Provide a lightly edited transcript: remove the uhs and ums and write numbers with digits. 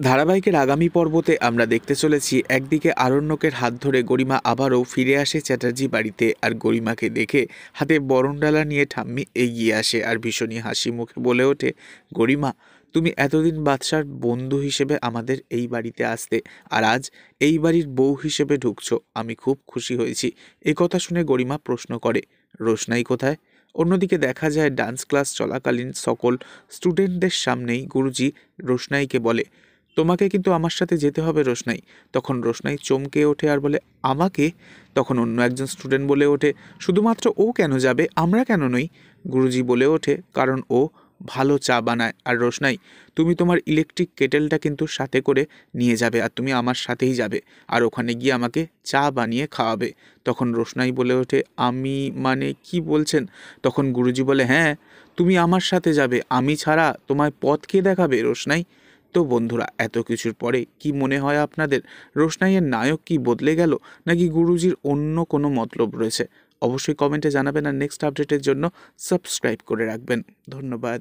ধারাবাহিকের আগামী পর্বতে আমরা দেখতে চলেছি একদিকে আরণ্যকের হাত ধরে গরিমা আবারও ফিরে আসে চ্যাটার্জি বাড়িতে, আর গরিমাকে দেখে হাতে বরণডালা নিয়ে ঠাম্মি এগিয়ে আসে আর ভীষণই হাসি মুখে বলে ওঠে, গরিমা তুমি এতদিন বাদশার বন্ধু হিসেবে আমাদের এই বাড়িতে আসতে, আর আজ এই বাড়ির বউ হিসেবে ঢুকছো, আমি খুব খুশি হয়েছি। এই কথা শুনে গরিমা প্রশ্ন করে, রোশনাই কোথায়? অন্যদিকে দেখা যায় ডান্স ক্লাস চলাকালীন সকল স্টুডেন্টদের সামনেই গুরুজি রোশনাইকে বলে, তোমাকে কিন্তু আমার সাথে যেতে হবে রোশনাই। তখন রোশনাই চমকে ওঠে আর বলে, আমাকে? তখন অন্য একজন স্টুডেন্ট বলে ওঠে, শুধুমাত্র ও কেন যাবে, আমরা কেন নই? গুরুজি বলে ওঠে, কারণ ও ভালো চা বানায়। আর রোশনাই, তুমি তোমার ইলেকট্রিক কেটেলটা কিন্তু সাথে করে নিয়ে যাবে, আর তুমি আমার সাথেই যাবে, আর ওখানে গিয়ে আমাকে চা বানিয়ে খাওয়াবে। তখন রোশনাই বলে ওঠে, আমি মানে কি বলছেন? তখন গুরুজি বলে, হ্যাঁ, তুমি আমার সাথে যাবে, আমি ছাড়া তোমায় পথ কে দেখাবে রোশনাই? তো বন্ধুরা, এত কিছুর পরে কি মনে হয় আপনাদের? রোশনাইয়ের নায়ক কি বদলে গেল, নাকি গুরুজির অন্য কোনো মতলব রয়েছে? অবশ্যই কমেন্টে জানাবেন, আর নেক্সট আপডেটের জন্য সাবস্ক্রাইব করে রাখবেন। ধন্যবাদ।